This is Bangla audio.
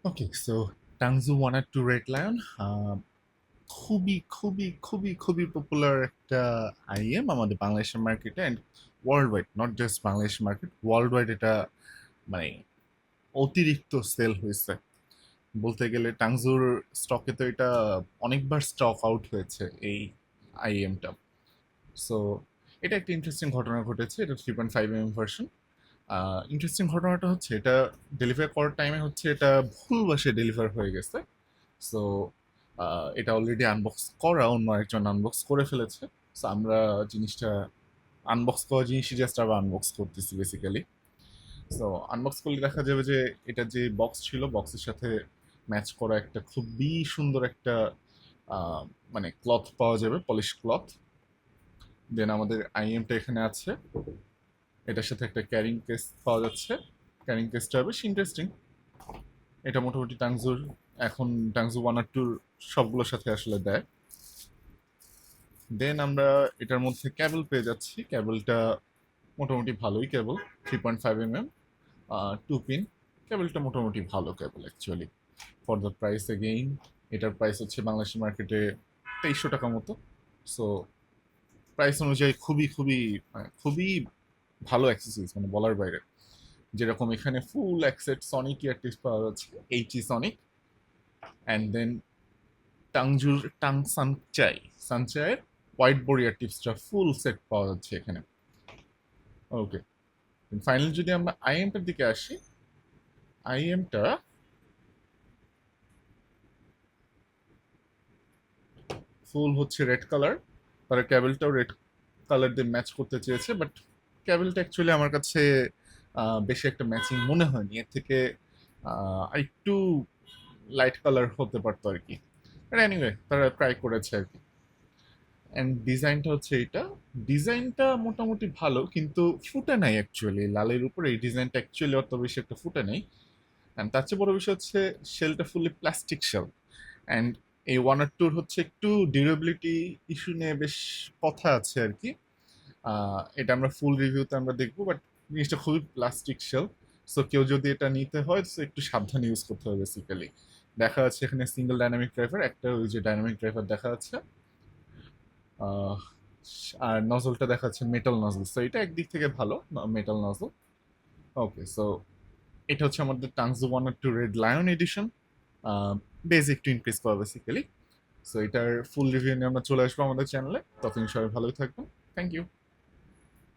ওকে, সো টাংজু 1 আর 2 রেড লায়ন খুবই খুবই খুবই খুবই পপুলার একটা আইএম আমাদের বাংলাদেশের মার্কেটে and world wide, not just Bangladesh market, world wide এটা মানে অতিরিক্ত সেল হয়েছে বলতে গেলে। টাংজুর স্টকে তো এটা অনেকবার স্টক আউট হয়েছে এই আইএমটা। সো এটা একটা ইন্টারেস্টিং ঘটনা ঘটেছে। এটা 3.5 ভার্সন। ইন্টারেস্টিং ঘটনাটা হচ্ছে এটা ডেলিভার করার টাইমে হচ্ছে এটা ভুলবশে ডেলিভার হয়ে গেছে। সো এটা অলরেডি আনবক্স করা, অন্য একজন আনবক্স করে ফেলেছে। সো আমরা জিনিসটা আনবক্স করা জিনিসই জাস্ট আবার আনবক্স করতেছি বেসিক্যালি। সো আনবক্স করলে দেখা যাবে যে এটা যে বক্স ছিল, বক্সের সাথে ম্যাচ করা একটা খুবই সুন্দর একটা আহ, মানে ক্লথ পাওয়া যাবে, পলিশ ক্লথ। দেন আমাদের আইএমটা এখানে আছে, এটার সাথে একটা ক্যারিং কেস পাওয়া যাচ্ছে। ক্যারিং কেসটা বেশ ইন্টারেস্টিং। এটা মোটামুটি টাংজুর এখন টাংজু 1 আর 2 সবগুলোর সাথে আসলে দেয়। দেন আমরা এটার মধ্যে ক্যাবল পেয়ে যাচ্ছি। ক্যাবলটা মোটামুটি ভালোই ক্যাবল, 3.5 mm 2 পিন। ক্যাবলটা মোটামুটি ভালো cable actually for the price. Again এটার প্রাইস হচ্ছে বাংলাদেশের মার্কেটে 2300 টাকা মতো। সো প্রাইস অনুযায়ী খুবই খুবই খুবই ভালো অ্যাক্সেসরিজ, মানে বলার বাইরে। যেরকম এখানে ফুল অ্যাক্সেট সনিক ইয়ারটিস পাওয়া যাচ্ছে, এইচই সনিক। অ্যান্ড দেন টাংজুর টাং সানচাইয়ের হোয়াইট বোর্ড ইয়ারটিপসটা ফুল সেট পাওয়া যাচ্ছে এখানে। ওকে, ফাইনালি যদি আমরা আইএমটার দিকে আসি, আইএমটা ফুল হচ্ছে রেড কালার। তারা ক্যাবেলটাও রেড কালার দিয়ে ম্যাচ করতে চেয়েছে, বাট ক্যাবেলটা অ্যাকচুয়ালি আমার কাছে বেশি একটা ম্যাচিং মনে হয়নি। এর থেকে একটু লাইট কালার হতে পারতো আর কি। এনিওয়ে তারা ট্রাই করেছে আর কি। অ্যান্ড ডিজাইনটা হচ্ছে এইটা। ডিজাইনটা মোটামুটি ভালো, কিন্তু ফুটে নাই অ্যাকচুয়ালি লালের উপরে। এই ডিজাইনটা অ্যাকচুয়ালি অত বেশি একটা ফুটে নেই। অ্যান্ড তার চেয়ে বড় বিষয় হচ্ছে শেলটা ফুলি প্লাস্টিক শেল। অ্যান্ড এই 1 আর 2 হচ্ছে একটু ডিউরেবিলিটি ইস্যু নিয়ে বেশ কথা আছে আর কি। এটা আমরা ফুল রিভিউতে আমরা দেখবো, বাট জিনিসটা খুবই প্লাস্টিক শেল। সো কেউ যদি এটা নিতে হয় তো একটু সাবধানে ইউজ করতে হবে বেসিক্যালি। দেখা যাচ্ছে এখানে সিঙ্গেল ডাইনামিক ড্রাইভার, একটা ওই যে ডাইনামিক ড্রাইভার দেখা যাচ্ছে। আহ, আর নজলটা দেখা যাচ্ছে মেটাল নজল, সো এটা একদিক থেকে ভালো, মেটাল নজল। ওকে, সো এটা হচ্ছে আমাদের টাংজু 1 আর 2 রেড লায়ন এডিশন। বেজ একটু ইনক্রিজ করা বেসিক্যালি। সো এটার ফুল রিভিউ নিয়ে আমরা চলে আসবো আমাদের চ্যানেলে। ততদিন সবাই ভালোই থাকবেন। Thank you.